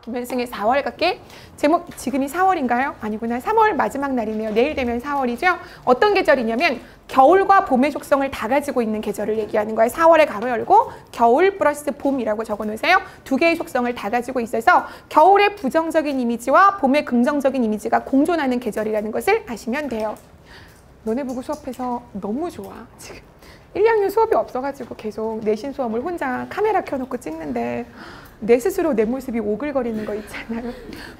김현승의 4월 갈게. 제목 지금이 4월인가요? 아니구나. 3월 마지막 날이네요. 내일 되면 4월이죠. 어떤 계절이냐면 겨울과 봄의 속성을 다 가지고 있는 계절을 얘기하는 거예요. 4월에 가로 열고 겨울 플러스 봄이라고 적어놓으세요. 두 개의 속성을 다 가지고 있어서 겨울의 부정적인 이미지와 봄의 긍정적인 이미지가 공존하는 계절이라는 것을 아시면 돼요. 너네 보고 수업해서 너무 좋아. 지금 1, 2학년 수업이 없어가지고 계속 내신 수업을 혼자 카메라 켜놓고 찍는데 내 스스로 내 모습이 오글거리는 거 있잖아요.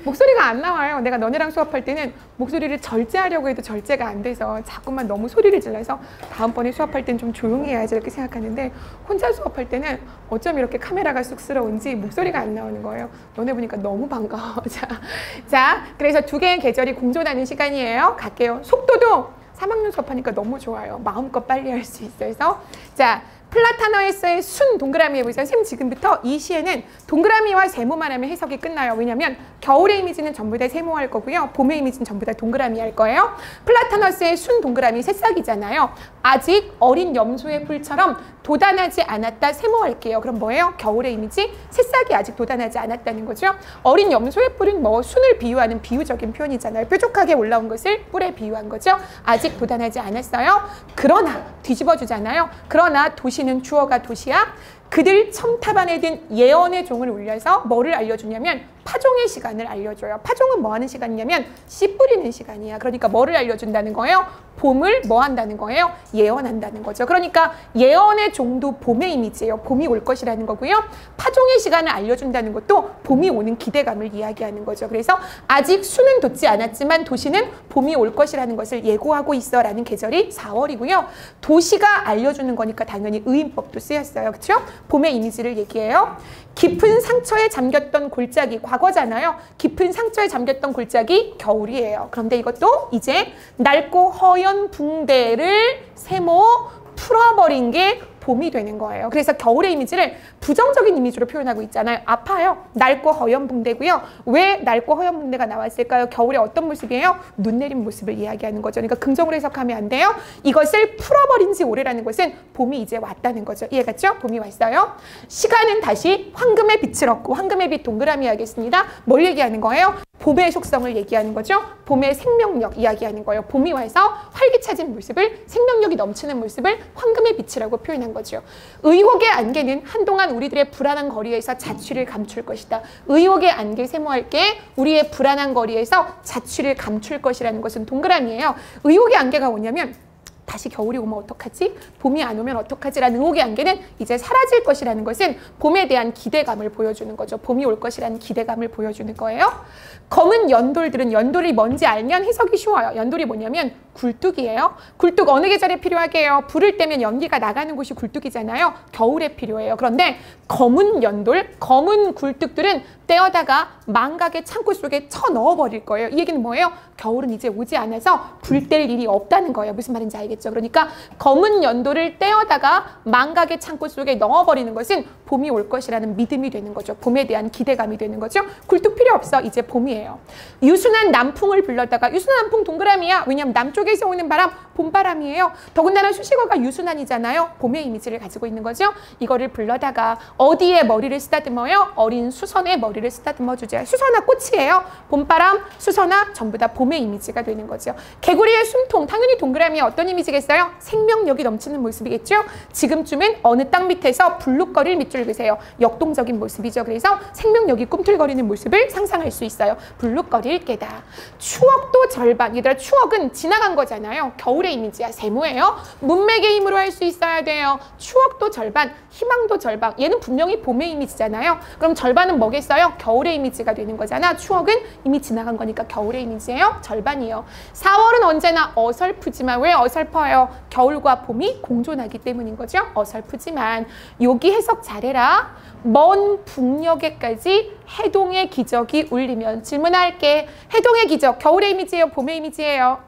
목소리가 안 나와요. 내가 너네랑 수업할 때는 목소리를 절제하려고 해도 절제가 안 돼서 자꾸만 너무 소리를 질러서 다음번에 수업할 때는 좀 조용히 해야지 이렇게 생각하는데 혼자 수업할 때는 어쩜 이렇게 카메라가 쑥스러운지 목소리가 안 나오는 거예요. 너네 보니까 너무 반가워. 자, 그래서 두 개의 계절이 공존하는 시간이에요. 갈게요. 속도도 3학년 수업하니까 너무 좋아요. 마음껏 빨리 할 수 있어서. 자, 플라타너에서의 순 동그라미 해보세요. 쌤 지금부터 이 시에는 동그라미와 세모만 하면 해석이 끝나요. 왜냐면 겨울의 이미지는 전부 다 세모 할 거고요. 봄의 이미지는 전부 다 동그라미 할 거예요. 플라타너스의 순 동그라미 새싹이잖아요. 아직 어린 염소의 풀처럼 돋아나지 않았다 세모 할게요. 그럼 뭐예요? 겨울의 이미지 새싹이 아직 돋아나지 않았다는 거죠. 어린 염소의 뿔은 뭐 순을 비유하는 비유적인 표현이잖아요. 뾰족하게 올라온 것을 뿔에 비유한 거죠. 아직 돋아나지 않았어요. 그러나 뒤집어 주잖아요. 그러나 도시는 주어가 도시야. 그들 첨탑안에 든 예언의 종을 울려서 뭐를 알려주냐면 파종의 시간을 알려줘요. 파종은 뭐 하는 시간이냐면 씨 뿌리는 시간이야. 그러니까 뭐를 알려준다는 거예요? 봄을 뭐 한다는 거예요? 예언한다는 거죠. 그러니까 예언의 종도 봄의 이미지예요. 봄이 올 것이라는 거고요. 파종의 시간을 알려준다는 것도 봄이 오는 기대감을 이야기하는 거죠. 그래서 아직 수는 돋지 않았지만 도시는 봄이 올 것이라는 것을 예고하고 있어 라는 계절이 4월이고요. 도시가 알려주는 거니까 당연히 의인법도 쓰였어요. 그렇죠? 봄의 이미지를 얘기해요. 깊은 상처에 잠겼던 골짜기, 과거잖아요. 깊은 상처에 잠겼던 골짜기, 겨울이에요. 그런데 이것도 이제 낡고 허연 붕대를 세모 풀어버린 게 봄이 되는 거예요. 그래서 겨울의 이미지를 부정적인 이미지로 표현하고 있잖아요. 아파요. 낡고 허연 붕대고요. 왜 낡고 허연 붕대가 나왔을까요? 겨울에 어떤 모습이에요? 눈 내린 모습을 이야기하는 거죠. 그러니까 긍정으로 해석하면 안 돼요. 이것을 풀어버린 지 오래라는 것은 봄이 이제 왔다는 거죠. 이해갔죠? 봄이 왔어요. 시간은 다시 황금의 빛을 얻고 황금의 빛 동그라미 하겠습니다. 뭘 얘기하는 거예요? 봄의 속성을 얘기하는 거죠. 봄의 생명력 이야기하는 거예요. 봄이 와서 활기차진 모습을, 생명력이 넘치는 모습을 황금의 빛이라고 표현한 거죠. 의혹의 안개는 한동안 우리들의 불안한 거리에서 자취를 감출 것이다. 의혹의 안개 세모할게 우리의 불안한 거리에서 자취를 감출 것이라는 것은 동그라미예요. 의혹의 안개가 뭐냐면 다시 겨울이 오면 어떡하지? 봄이 안 오면 어떡하지? 라는 의혹의 안개는 이제 사라질 것이라는 것은 봄에 대한 기대감을 보여주는 거죠. 봄이 올 것이라는 기대감을 보여주는 거예요. 검은 연돌들은 연돌이 뭔지 알면 해석이 쉬워요. 연돌이 뭐냐면 굴뚝이에요. 굴뚝 어느 계절에 필요하게요? 불을 떼면 연기가 나가는 곳이 굴뚝이잖아요. 겨울에 필요해요. 그런데 검은 연돌, 검은 굴뚝들은 떼어다가 망각의 창고 속에 쳐 넣어버릴 거예요. 이 얘기는 뭐예요? 겨울은 이제 오지 않아서 불 뗄 일이 없다는 거예요. 무슨 말인지 알겠죠? 그러니까 검은 연돌을 떼어다가 망각의 창고 속에 넣어버리는 것은 봄이 올 것이라는 믿음이 되는 거죠. 봄에 대한 기대감이 되는 거죠. 굴뚝 필요 없어. 이제 봄이에요. 유순한 남풍을 불렀다가 유순한 남풍 동그라미야. 왜냐하면 남쪽에서 오는 바람 봄바람이에요. 더군다나 수식어가 유순한이잖아요. 봄의 이미지를 가지고 있는 거죠. 이거를 불러다가 어디에 머리를 쓰다듬어요? 어린 수선의 머리를 쓰다듬어 주죠. 수선화 꽃이에요. 봄바람, 수선화 전부 다 봄의 이미지가 되는 거죠. 개구리의 숨통 당연히 동그라미에 어떤 이미지겠어요? 생명력이 넘치는 모습이겠죠. 지금쯤은 어느 땅 밑에서 불룩거릴 밑줄 그세요. 역동적인 모습이죠. 그래서 생명력이 꿈틀거리는 모습을 상상할 수 있어요. 불룩거릴 게다. 추억도 절반. 얘들아 추억은 지나간 거잖아요. 겨울의 이미지야. 세모예요. 문맥의 힘으로 할 수 있어야 돼요. 추억도 절반, 희망도 절반. 얘는 분명히 봄의 이미지잖아요. 그럼 절반은 뭐겠어요? 겨울의 이미지가 되는 거잖아. 추억은 이미 지나간 거니까 겨울의 이미지예요. 절반이요. 4월은 언제나 어설프지만 왜 어설퍼요? 겨울과 봄이 공존하기 때문인 거죠. 어설프지만 여기 해석 잘해라. 먼 북녘에까지 해동의 기적이 울리면 질문할게. 해동의 기적, 겨울의 이미지예요? 봄의 이미지예요?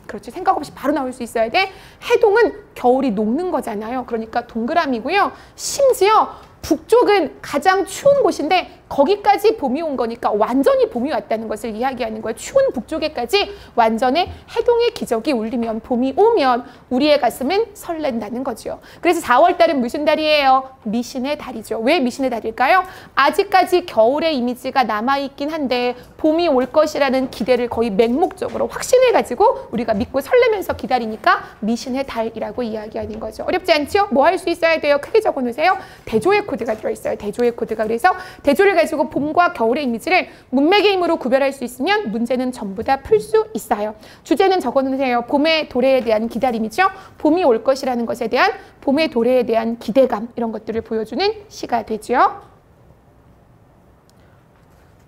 그렇죠. 생각 없이 바로 나올 수 있어야 돼. 해동은 겨울이 녹는 거잖아요. 그러니까 동그라미고요. 심지어 북쪽은 가장 추운 곳인데 거기까지 봄이 온 거니까 완전히 봄이 왔다는 것을 이야기하는 거예요. 추운 북쪽에까지 완전의 해동의 기적이 울리면, 봄이 오면 우리의 가슴은 설렌다는 거죠. 그래서 4월 달은 무슨 달이에요? 미신의 달이죠. 왜 미신의 달일까요? 아직까지 겨울의 이미지가 남아있긴 한데 봄이 올 것이라는 기대를 거의 맹목적으로 확신을 가지고 우리가 믿고 설레면서 기다리니까 미신의 달이라고 이야기하는 거죠. 어렵지 않죠? 뭐 할 수 있어야 돼요? 크게 적어놓으세요. 대조의 코드가 들어있어요. 대조의 코드가. 그래서 대조를 가지고 봄과 겨울의 이미지를 문맥의 힘으로 구별할 수 있으면 문제는 전부 다 풀 수 있어요. 주제는 적어놓으세요. 봄의 도래에 대한 기다림이죠. 봄이 올 것이라는 것에 대한, 봄의 도래에 대한 기대감, 이런 것들을 보여주는 시가 되죠.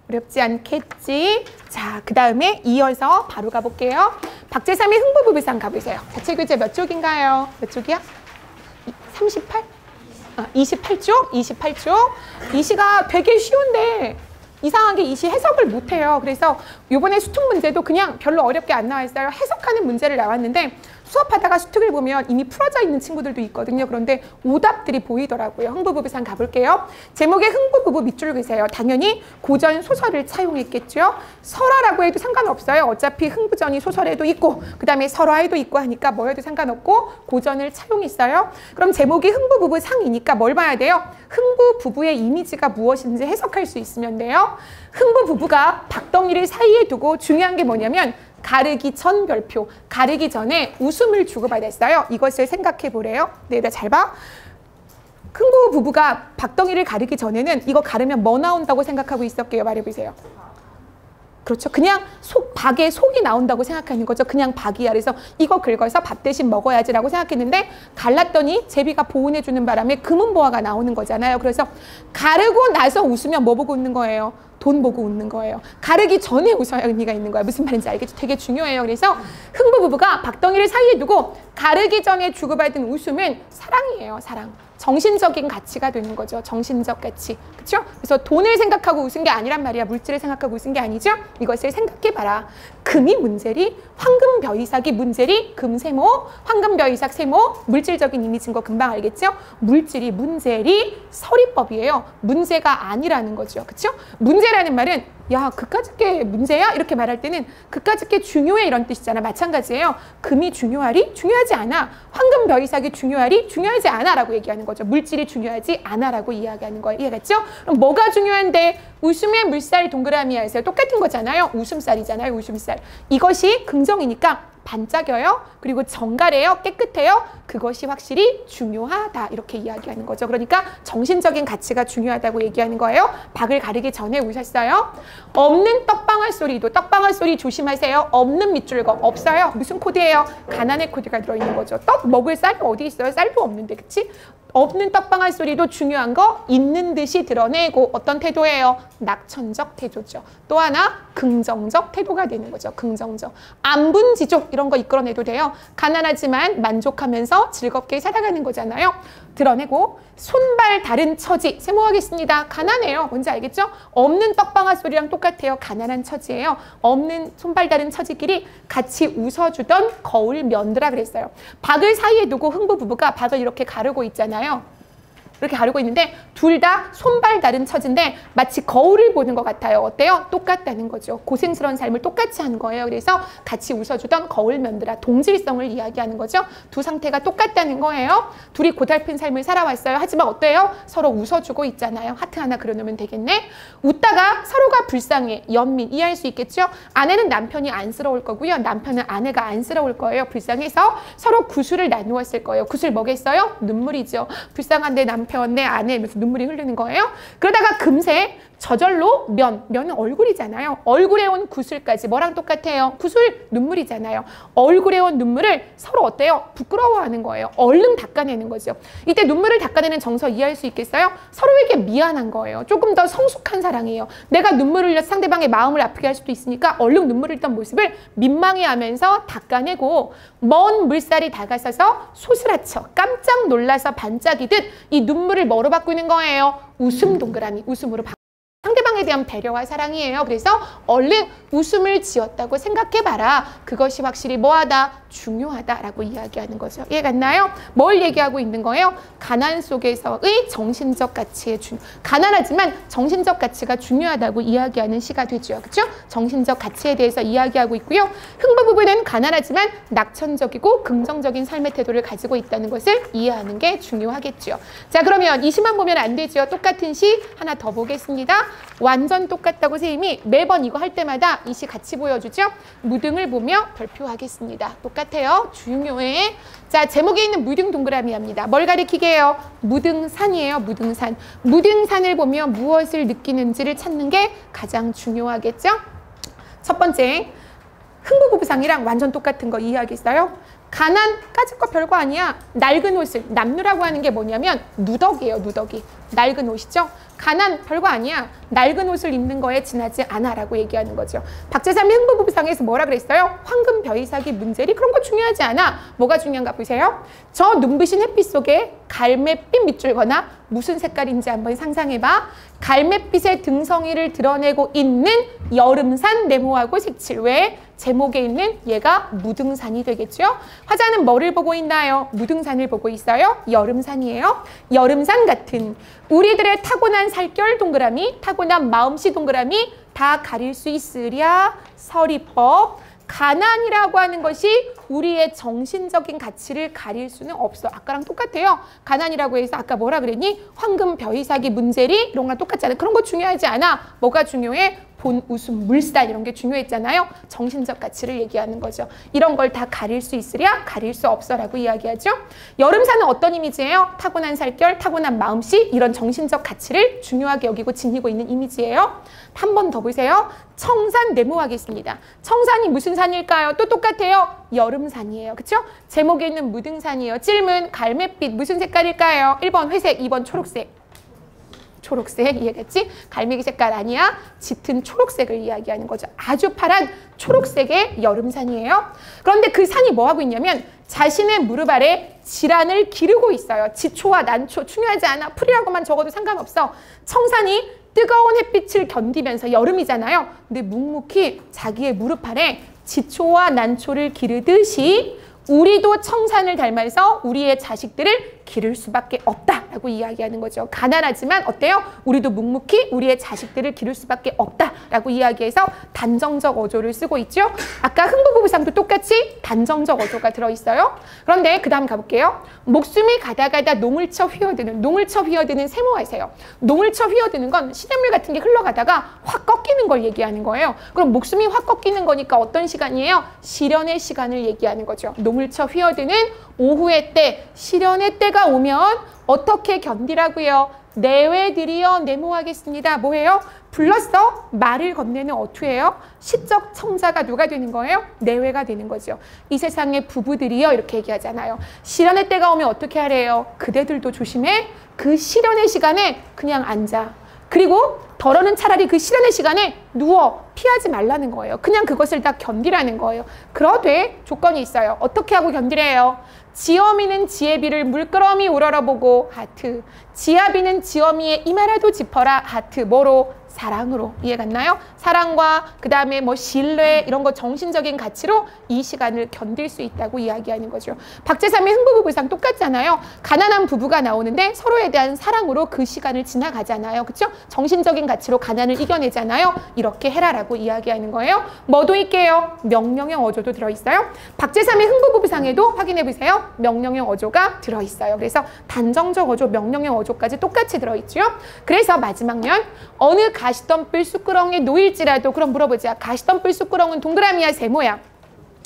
어렵지 않겠지? 자, 그 다음에 이어서 바로 가볼게요. 박제3의 흥부부부상 가보세요. 자체 교재 몇 쪽인가요? 몇 쪽이야? 38? 28쪽? 28쪽. 이 시가 되게 쉬운데 이상하게 이 시 해석을 못해요. 그래서 이번에 수특 문제도 그냥 별로 어렵게 안 나와 있어요. 해석하는 문제를 나왔는데 수업하다가 수특을 보면 이미 풀어져 있는 친구들도 있거든요. 그런데 오답들이 보이더라고요. 흥부부부상 가볼게요. 제목에 흥부부부 밑줄 그세요. 당연히 고전 소설을 차용했겠죠. 설화라고 해도 상관없어요. 어차피 흥부전이 소설에도 있고 그 다음에 설화에도 있고 하니까 뭐 해도 상관없고 고전을 차용했어요. 그럼 제목이 흥부부부상이니까 뭘 봐야 돼요? 흥부부부의 이미지가 무엇인지 해석할 수 있으면 돼요. 흥부부부가 박덩이를 사이에 두고 중요한 게 뭐냐면 가르기 전 별표, 가르기 전에 웃음을 주고받았어요. 이것을 생각해 보래요. 네, 잘 봐. 흥부 부부가 박덩이를 가르기 전에는 이거 가르면 뭐 나온다고 생각하고 있었게요? 말해보세요. 그렇죠. 그냥 박에 속이 나온다고 생각하는 거죠. 그냥 박이야. 그래서 이거 긁어서 밥 대신 먹어야지라고 생각했는데 갈랐더니 제비가 보온해주는 바람에 금은보화가 나오는 거잖아요. 그래서 가르고 나서 웃으면 뭐 보고 웃는 거예요? 돈 보고 웃는 거예요. 가르기 전에 웃어야 의미가 있는 거예요. 무슨 말인지 알겠죠? 되게 중요해요. 그래서 흥부부부가 박덩이를 사이에 두고 가르기 전에 주고받은 웃음은 사랑이에요. 사랑. 정신적인 가치가 되는 거죠. 정신적 가치. 그렇죠? 그래서 돈을 생각하고 웃은 게 아니란 말이야. 물질을 생각하고 웃은 게 아니죠? 이것을 생각해봐라. 금이 문제리, 황금 벼이삭이 문제리, 금세모, 황금 벼이삭 세모, 물질적인 이미지인 거 금방 알겠죠? 물질이 문제리, 서리법이에요. 문제가 아니라는 거죠. 그렇죠? 문제라는 말은 야, 그까짓 게 문제야? 이렇게 말할 때는 그까짓 게 중요해 이런 뜻이잖아. 마찬가지예요. 금이 중요하리? 중요하지 않아. 황금 벼이삭이 중요하리? 중요하지 않아 라고 얘기하는 거죠. 물질이 중요하지 않아 라고 이야기하는 거예요. 이해갔죠? 그럼 뭐가 중요한데? 웃음의 물살 동그라미에서 똑같은 거잖아요. 웃음살이잖아요. 웃음살. 이것이 긍정이니까 반짝여요. 그리고 정갈해요. 깨끗해요. 그것이 확실히 중요하다. 이렇게 이야기하는 거죠. 그러니까 정신적인 가치가 중요하다고 얘기하는 거예요. 박을 가르기 전에 우셨어요. 없는 떡방울 소리도 떡방울 소리 조심하세요. 없는 밑줄거 없어요. 무슨 코드예요? 가난의 코드가 들어있는 거죠. 떡 먹을 쌀이 어디 있어요? 쌀도 없는데. 그치? 없는 떡방울 소리도 중요한 거 있는 듯이 드러내고 어떤 태도예요? 낙천적 태도죠. 또 하나 긍정적 태도가 되는 거죠. 긍정적. 안분지족 이런 거 이끌어내도 돼요. 가난하지만 만족하면서 즐겁게 살아가는 거잖아요. 드러내고 손발 다른 처지 세모하겠습니다. 가난해요. 뭔지 알겠죠? 없는 떡방아 소리랑 똑같아요. 가난한 처지예요. 없는 손발 다른 처지끼리 같이 웃어주던 거울 면들아 그랬어요. 박을 사이에 두고 흥부 부부가 박을 이렇게 가르고 있잖아요. 이렇게 가르고 있는데 둘 다 손발 다른 처지인데 마치 거울을 보는 것 같아요. 어때요? 똑같다는 거죠. 고생스러운 삶을 똑같이 한 거예요. 그래서 같이 웃어주던 거울 면들아 동질성을 이야기하는 거죠. 두 상태가 똑같다는 거예요. 둘이 고달픈 삶을 살아왔어요. 하지만 어때요? 서로 웃어주고 있잖아요. 하트 하나 그려놓으면 되겠네. 웃다가 서로가 불쌍해. 연민 이해할 수 있겠죠? 아내는 남편이 안쓰러울 거고요. 남편은 아내가 안쓰러울 거예요. 불쌍해서 서로 구슬을 나누었을 거예요. 구슬 뭐겠어요? 눈물이죠. 불쌍한 내 남편, 내 아내 이러면서 눈물이 흐르는 거예요. 그러다가 금세 저절로 면은 얼굴이잖아요. 얼굴에 온 구슬까지 뭐랑 똑같아요? 구슬 눈물이잖아요. 얼굴에 온 눈물을 서로 어때요? 부끄러워하는 거예요. 얼른 닦아내는 거죠. 이때 눈물을 닦아내는 정서 이해할 수 있겠어요? 서로에게 미안한 거예요. 조금 더 성숙한 사랑이에요. 내가 눈물을 흘려 상대방의 마음을 아프게 할 수도 있으니까 얼른 눈물을 흘렸던 모습을 민망해하면서 닦아내고 먼 물살이 다가서서 소스라쳐 깜짝 놀라서 반짝이듯 이 눈물을 뭐로 바꾸는 거예요? 웃음 동그라미, 웃음으로 바꾸는 상대방에 대한 배려와 사랑이에요. 그래서 얼른 웃음을 지었다고 생각해봐라. 그것이 확실히 뭐하다? 중요하다라고 이야기하는 거죠. 이해 갔나요? 뭘 얘기하고 있는 거예요? 가난 속에서의 정신적 가치의 가난하지만 정신적 가치가 중요하다고 이야기하는 시가 되죠. 그렇죠? 정신적 가치에 대해서 이야기하고 있고요. 흥부 부부는 가난하지만 낙천적이고 긍정적인 삶의 태도를 가지고 있다는 것을 이해하는 게 중요하겠죠. 자, 그러면 이 시만 보면 안 되죠. 똑같은 시 하나 더 보겠습니다. 완전 똑같다고 선생님이 매번 이거 할 때마다 이 시 같이 보여주죠. 무등을 보며 별표하겠습니다. 똑같아요. 중요해. 자, 제목에 있는 무등 동그라미 합니다. 뭘 가리키게 해요? 무등산이에요. 무등산. 무등산을 보며 무엇을 느끼는지를 찾는 게 가장 중요하겠죠? 첫 번째, 흥부부부상이랑 완전 똑같은 거 이해하겠어요? 가난, 까짓 거 별거 아니야. 낡은 옷을, 남루라고 하는 게 뭐냐면 누더기예요, 누더기. 낡은 옷이죠? 가난, 별거 아니야. 낡은 옷을 입는 거에 지나지 않아라고 얘기하는 거죠. 박재삼이 흥부부부상에서 뭐라 그랬어요? 황금 벼이삭이 문제리? 그런 거 중요하지 않아. 뭐가 중요한가 보세요. 저 눈부신 햇빛 속에 갈매빛 밑줄거나 무슨 색깔인지 한번 상상해봐. 갈매빛의 등성이를 드러내고 있는 여름산 네모하고 색칠. 왜? 제목에 있는 얘가 무등산이 되겠죠. 화자는 뭐를 보고 있나요? 무등산을 보고 있어요. 여름산이에요. 여름산 같은 우리들의 타고난 살결 동그라미, 타고난 마음씨 동그라미 다 가릴 수 있으랴 서리법. 가난이라고 하는 것이 우리의 정신적인 가치를 가릴 수는 없어. 아까랑 똑같아요. 가난이라고 해서 아까 뭐라 그랬니? 황금 벼이삭이 문제리? 이런 거랑 똑같지 않아. 그런 거 중요하지 않아. 뭐가 중요해? 본, 웃음, 물살 이런 게 중요했잖아요. 정신적 가치를 얘기하는 거죠. 이런 걸 다 가릴 수 있으랴? 가릴 수 없어라고 이야기하죠. 여름산은 어떤 이미지예요? 타고난 살결, 타고난 마음씨 이런 정신적 가치를 중요하게 여기고 지니고 있는 이미지예요. 한 번 더 보세요. 청산 네모하겠습니다. 청산이 무슨 산일까요? 또 똑같아요. 여름산이에요. 그렇죠? 제목에 있는 무등산이에요. 질문, 갈매빛 무슨 색깔일까요? 1번 회색, 2번 초록색. 초록색 이해겠지? 갈매기 색깔 아니야. 짙은 초록색을 이야기하는 거죠. 아주 파란 초록색의 여름산이에요. 그런데 그 산이 뭐하고 있냐면 자신의 무릎 아래 질환을 기르고 있어요. 지초와 난초 중요하지 않아. 풀이라고만 적어도 상관없어. 청산이 뜨거운 햇빛을 견디면서 여름이잖아요. 근데 묵묵히 자기의 무릎 아래 지초와 난초를 기르듯이 우리도 청산을 닮아서 우리의 자식들을 기를 수밖에 없다라고 이야기하는 거죠. 가난하지만 어때요? 우리도 묵묵히 우리의 자식들을 기를 수밖에 없다라고 이야기해서 단정적 어조를 쓰고 있죠. 아까 흥부부부상도 똑같이 단정적 어조가 들어있어요. 그런데 그 다음 가볼게요. 목숨이 가다가다 농을 쳐 휘어드는 세모하세요. 농을 쳐 휘어드는 건 시냇물 같은 게 흘러가다가 확 꺾이는 걸 얘기하는 거예요. 그럼 목숨이 확 꺾이는 거니까 어떤 시간이에요? 시련의 시간을 얘기하는 거죠. 농을 쳐 휘어드는 오후의 때, 시련의 때가 오면 어떻게 견디라고요? 내외들이여 네모하겠습니다. 뭐예요? 불렀어? 말을 건네는 어투예요? 시적 청자가 누가 되는 거예요? 내외가 되는 거죠. 이 세상의 부부들이여 이렇게 얘기하잖아요. 시련의 때가 오면 어떻게 하래요? 그대들도 조심해. 그 시련의 시간에 그냥 앉아. 그리고 덜어는 차라리 그 시련의 시간에 누워 피하지 말라는 거예요. 그냥 그것을 다 견디라는 거예요. 그러되 조건이 있어요. 어떻게 하고 견디래요? 지어미는 지혜비를 물끄러미 우러러보고 하트. 지아비는 지어미의 이마라도 짚어라 하트. 뭐로? 사랑으로. 이해 갔나요? 사랑과 그 다음에 뭐 신뢰 이런 거 정신적인 가치로 이 시간을 견딜 수 있다고 이야기하는 거죠. 박재삼의 흥부부부상 똑같잖아요. 가난한 부부가 나오는데 서로에 대한 사랑으로 그 시간을 지나가잖아요. 그렇죠? 정신적인 가치로 가난을 이겨내잖아요. 이렇게 해라라고 이야기하는 거예요. 뭐도 있게요? 명령형 어조도 들어있어요. 박재삼의 흥부부부상에도 확인해보세요. 명령형 어조가 들어있어요. 그래서 단정적 어조, 명령형 어조까지 똑같이 들어있죠. 그래서 마지막 면 어느 가시덤불 쑥구렁에 놓일지라도 그럼 물어보자. 가시덤불 쑥구렁은 동그라미야 세모야?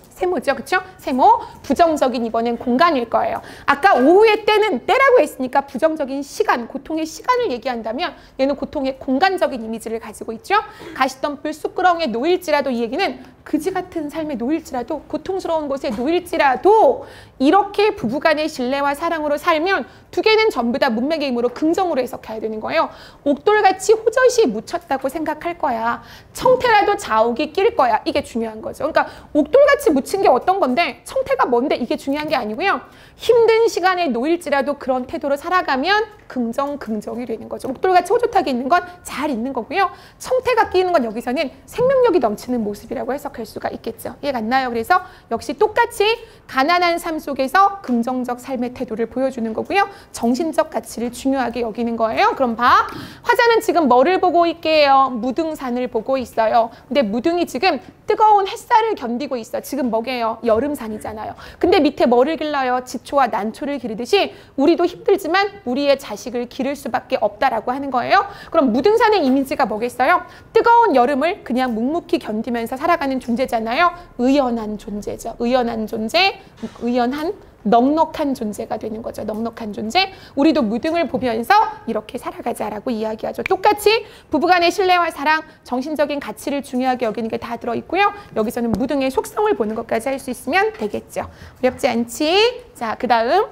세모죠. 그렇죠? 세모. 부정적인 이번엔 공간일 거예요. 아까 오후의 때는 때라고 했으니까 부정적인 시간, 고통의 시간을 얘기한다면 얘는 고통의 공간적인 이미지를 가지고 있죠. 가시덤불 쑥구렁에 놓일지라도 이 얘기는 그지 같은 삶에 놓일지라도, 고통스러운 곳에 놓일지라도 이렇게 부부간의 신뢰와 사랑으로 살면 두 개는 전부 다 문맥의 힘으로 긍정으로 해석해야 되는 거예요. 옥돌같이 호젓이 묻혔다고 생각할 거야. 청태라도 자욱이 낄 거야. 이게 중요한 거죠. 그러니까 옥돌같이 묻힌 게 어떤 건데 청태가 뭔데 이게 중요한 게 아니고요. 힘든 시간에 놓일지라도 그런 태도로 살아가면 긍정이 되는 거죠. 옥돌같이 호젓하게 있는 건 잘 있는 거고요. 청태가 끼는 건 여기서는 생명력이 넘치는 모습이라고 해석할 수가 있겠죠. 이해가 안 나요? 그래서 역시 똑같이 가난한 삶 속에서 긍정적 삶의 태도를 보여주는 거고요. 정신적 가치를 중요하게 여기는 거예요. 그럼 봐. 화자는 지금 뭐를 보고 있게요? 무등산을 보고 있어요. 근데 무등이 지금 뜨거운 햇살을 견디고 있어. 지금 뭐게요? 여름산이잖아요. 근데 밑에 뭐를 길러요? 지초와 난초를 기르듯이 우리도 힘들지만 우리의 자식을 기를 수밖에 없다라고 하는 거예요. 그럼 무등산의 이미지가 뭐겠어요? 뜨거운 여름을 그냥 묵묵히 견디면서 살아가는 존재잖아요. 의연한 존재죠. 의연한 존재, 의연한 넉넉한 존재가 되는 거죠. 넉넉한 존재. 우리도 무등을 보면서 이렇게 살아가자라고 이야기하죠. 똑같이 부부간의 신뢰와 사랑, 정신적인 가치를 중요하게 여기는 게 다 들어있고요. 여기서는 무등의 속성을 보는 것까지 할 수 있으면 되겠죠. 어렵지 않지? 자, 그 다음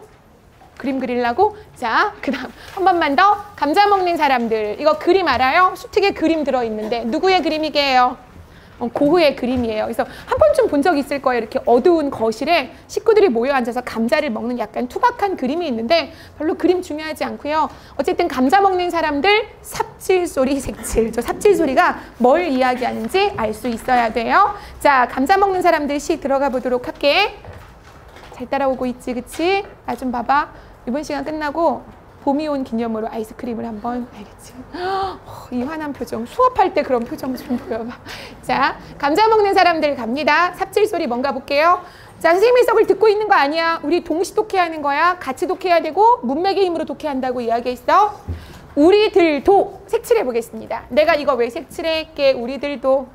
그림 그리려고? 자, 그 다음 한 번만 더. 감자 먹는 사람들. 이거 그림 알아요? 수특에 그림 들어있는데 누구의 그림이게요? 고흐의 그림이에요. 그래서 한 번쯤 본 적 있을 거예요. 이렇게 어두운 거실에 식구들이 모여 앉아서 감자를 먹는 약간 투박한 그림이 있는데 별로 그림 중요하지 않고요. 어쨌든 감자 먹는 사람들 삽질 소리, 색칠. 저 삽질 소리가 뭘 이야기하는지 알 수 있어야 돼요. 자, 감자 먹는 사람들 시 들어가 보도록 할게. 잘 따라오고 있지, 그치? 나 좀 봐봐. 이번 시간 끝나고 봄이 온 기념으로 아이스크림을 한번, 알겠지? 이 환한 표정, 수업할 때 그런 표정 좀 보여봐. 자, 감자 먹는 사람들 갑니다. 삽질 소리 뭔가 볼게요. 자, 선생님의 해석을 듣고 있는 거 아니야. 우리 동시 독해하는 거야. 같이 독해야 되고 문맥의 힘으로 독해한다고 이야기했어. 우리들도 색칠해 보겠습니다. 내가 이거 왜 색칠할게? 우리들도.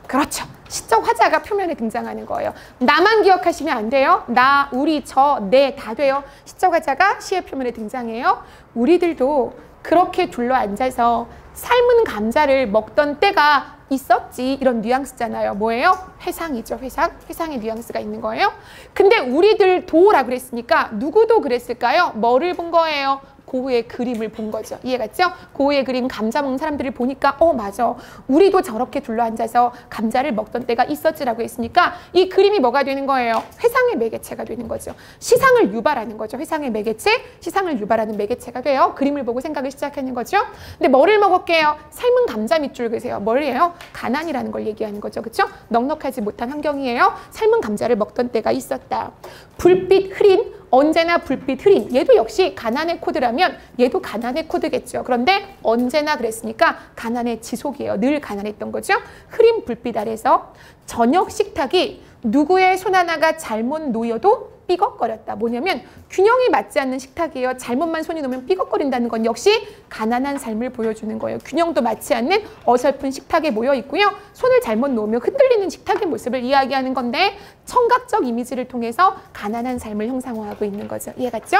그렇죠. 시적 화자가 표면에 등장하는 거예요. 나만 기억하시면 안 돼요. 나, 우리, 저, 내 다 돼요. 시적 화자가 시의 표면에 등장해요. 우리들도 그렇게 둘러앉아서 삶은 감자를 먹던 때가 있었지. 이런 뉘앙스잖아요. 뭐예요? 회상이죠. 회상. 회상의 뉘앙스가 있는 거예요. 근데 우리들도라고 그랬으니까 누구도 그랬을까요? 뭐를 본 거예요? 고흐의 그림을 본 거죠. 이해갔죠? 고흐의 그림 감자 먹는 사람들을 보니까 맞아. 우리도 저렇게 둘러앉아서 감자를 먹던 때가 있었지라고 했으니까 이 그림이 뭐가 되는 거예요? 회상의 매개체가 되는 거죠. 시상을 유발하는 거죠. 회상의 매개체, 시상을 유발하는 매개체가 돼요. 그림을 보고 생각을 시작하는 거죠. 근데 뭐를 먹을게요? 삶은 감자 밑줄 그세요. 뭘예요? 가난이라는 걸 얘기하는 거죠. 그렇죠? 넉넉하지 못한 환경이에요. 삶은 감자를 먹던 때가 있었다. 불빛 흐린, 언제나 불빛 흐린. 얘도 역시 가난의 코드라면 얘도 가난의 코드겠죠. 그런데 언제나 그랬으니까 가난의 지속이에요. 늘 가난했던 거죠. 흐린 불빛 아래서 저녁 식탁이 누구의 손 하나가 잘못 놓여도 삐걱거렸다. 뭐냐면 균형이 맞지 않는 식탁이에요. 잘못만 손이 놓으면 삐걱거린다는 건 역시 가난한 삶을 보여주는 거예요. 균형도 맞지 않는 어설픈 식탁에 모여 있고요. 손을 잘못 놓으면 흔들리는 식탁의 모습을 이야기하는 건데 청각적 이미지를 통해서 가난한 삶을 형상화하고 있는 거죠. 이해갔죠?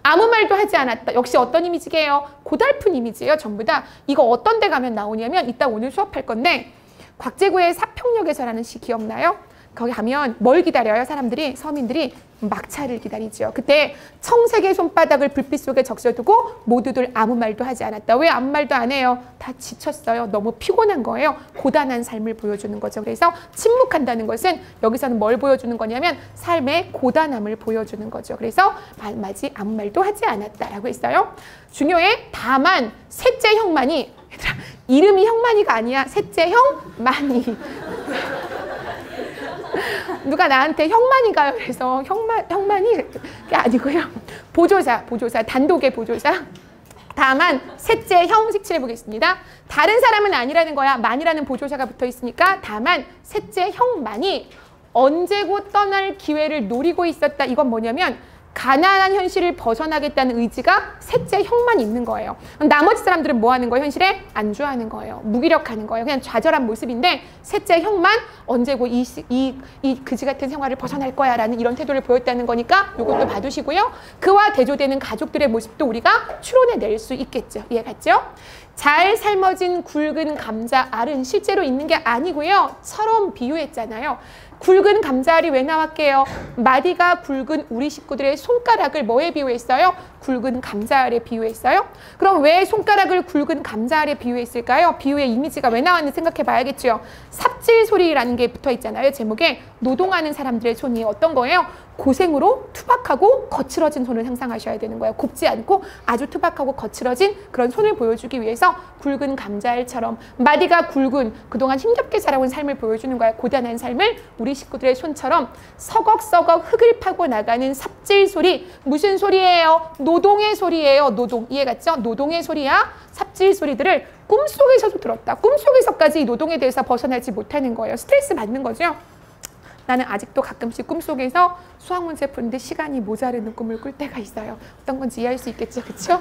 아무 말도 하지 않았다. 역시 어떤 이미지게요? 고달픈 이미지예요. 전부 다. 이거 어떤 데 가면 나오냐면 이따 오늘 수업할 건데 곽재구의 사평역에서라는 시 기억나요? 거기 가면 뭘 기다려요? 사람들이, 서민들이 막차를 기다리죠. 그때 청색의 손바닥을 불빛 속에 적셔두고 모두들 아무 말도 하지 않았다. 왜 아무 말도 안 해요? 다 지쳤어요. 너무 피곤한 거예요. 고단한 삶을 보여주는 거죠. 그래서 침묵한다는 것은 여기서는 뭘 보여주는 거냐면 삶의 고단함을 보여주는 거죠. 그래서 마지 아무 말도 하지 않았다라고 했어요. 중요해. 다만 셋째 형만이, 얘들아, 이름이 형만이가 아니야. 셋째 형만이. 누가 나한테 형만이가요? 그래서 형만이 그게 아니고요. 보조사, 단독의 보조사. 다만 셋째 형 색칠해 보겠습니다. 다른 사람은 아니라는 거야. 만이라는 보조사가 붙어 있으니까 다만 셋째 형만이 언제고 떠날 기회를 노리고 있었다. 이건 뭐냐면 가난한 현실을 벗어나겠다는 의지가 셋째 형만 있는 거예요. 나머지 사람들은 뭐 하는 거예요? 현실에 안주하는 거예요. 무기력하는 거예요. 그냥 좌절한 모습인데 셋째 형만 언제고 이 그지 같은 생활을 벗어날 거야 라는 이런 태도를 보였다는 거니까 이것도 봐두시고요. 그와 대조되는 가족들의 모습도 우리가 추론해낼 수 있겠죠. 이해 갔죠? 잘 삶아진 굵은 감자 알은 실제로 있는 게 아니고요. 처럼 비유했잖아요. 굵은 감자알이 왜 나왔게요? 마디가 굵은 우리 식구들의 손가락을 뭐에 비유했어요? 굵은 감자알에 비유했어요? 그럼 왜 손가락을 굵은 감자알에 비유했을까요? 비유의 이미지가 왜 나왔는지 생각해 봐야겠죠. 삽질 소리라는 게 붙어 있잖아요. 제목에 노동하는 사람들의 손이 어떤 거예요? 고생으로 투박하고 거칠어진 손을 상상하셔야 되는 거예요. 곱지 않고 아주 투박하고 거칠어진 그런 손을 보여주기 위해서 굵은 감자알처럼 마디가 굵은 그동안 힘겹게 살아온 삶을 보여주는 거예요. 고단한 삶을 우리 식구들의 손처럼 서걱서걱 흙을 파고 나가는 삽질 소리. 무슨 소리예요? 노동의 소리예요. 노동. 이해 갔죠? 노동의 소리야. 삽질 소리들을 꿈속에서도 들었다. 꿈속에서까지 이 노동에 대해서 벗어나지 못하는 거예요. 스트레스 받는 거죠. 나는 아직도 가끔씩 꿈속에서 수학 문제 푸는데 시간이 모자르는 꿈을 꿀 때가 있어요. 어떤 건지 이해할 수 있겠죠? 그렇죠?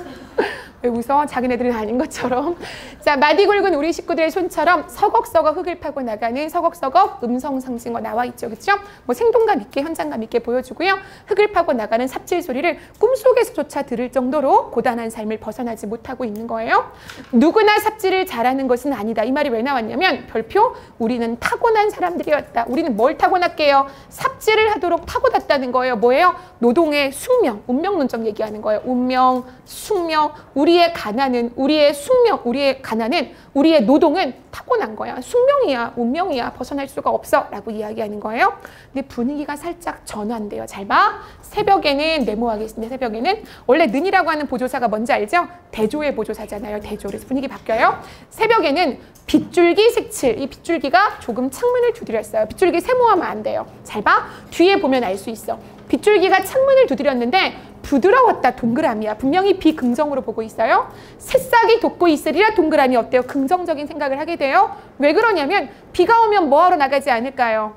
왜 웃어? 자기네들은 아닌 것처럼. 자, 마디 굵은 우리 식구들의 손처럼 서걱서걱 흙을 파고 나가는 서걱서걱 음성 상징어 나와 있죠. 그렇죠? 뭐 생동감 있게 현장감 있게 보여주고요. 흙을 파고 나가는 삽질 소리를 꿈속에서조차 들을 정도로 고단한 삶을 벗어나지 못하고 있는 거예요. 누구나 삽질을 잘하는 것은 아니다. 이 말이 왜 나왔냐면 별표 우리는 타고난 사람들이었다. 우리는 뭘 타고났게요? 삽질을 하도록 타고났다는 거예요. 뭐예요? 노동의 숙명, 운명론적 얘기하는 거예요. 운명, 숙명, 우리의 가난은, 우리의 숙명, 우리의 가난은, 우리의 노동은 타고난 거야. 숙명이야, 운명이야, 벗어날 수가 없어 라고 이야기하는 거예요. 근데 분위기가 살짝 전환돼요. 잘 봐. 새벽에는 네모하겠습니다. 새벽에는 원래 는이라고 하는 보조사가 뭔지 알죠? 대조의 보조사잖아요. 대조. 그래서 분위기 바뀌어요. 새벽에는 빗줄기 색칠. 이 빗줄기가 조금 창문을 두드렸어요. 빗줄기 세모하면 안 돼요. 잘 봐. 뒤에 보면 알 수 있어. 빗줄기가 창문을 두드렸는데 부드러웠다. 동그라미야. 분명히 비긍정으로 보고 있어요. 새싹이 돋고 있으리라. 동그라미 어때요? 긍정적인 생각을 하게 돼요. 왜 그러냐면 비가 오면 뭐하러 나가지 않을까요?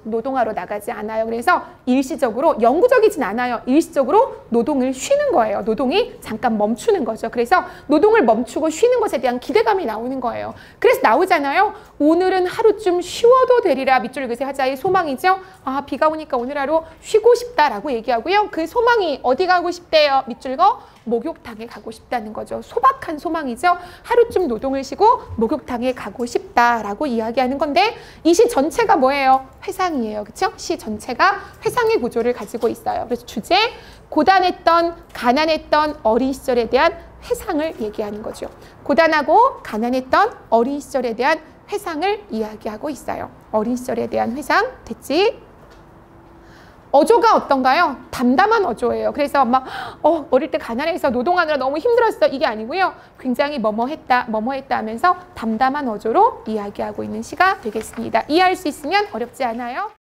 노동하러 나가지 않아요. 그래서 일시적으로, 영구적이진 않아요. 일시적으로 노동을 쉬는 거예요. 노동이 잠깐 멈추는 거죠. 그래서 노동을 멈추고 쉬는 것에 대한 기대감이 나오는 거예요. 그래서 나오잖아요. 오늘은 하루쯤 쉬어도 되리라. 밑줄 그새 하자의 소망이죠. 아, 비가 오니까 오늘 하루 쉬고 싶다라고 얘기하고요. 그 소망이 어디 가고 싶대요? 밑줄 거 목욕탕에 가고 싶다는 거죠. 소박한 소망이죠. 하루쯤 노동을 쉬고 목욕탕에 가고 싶다라고 이야기하는 건데 이 시 전체가 뭐예요? 회상이에요. 그렇죠? 시 전체가 회상의 구조를 가지고 있어요. 그래서 주제, 고단했던, 가난했던 어린 시절에 대한 회상을 얘기하는 거죠. 고단하고 가난했던 어린 시절에 대한 회상을 이야기하고 있어요. 어린 시절에 대한 회상, 됐지? 어조가 어떤가요? 담담한 어조예요. 그래서 막 어릴 때 가난해서 노동하느라 너무 힘들었어. 이게 아니고요. 굉장히 뭐뭐했다 하면서 담담한 어조로 이야기하고 있는 시가 되겠습니다. 이해할 수 있으면 어렵지 않아요.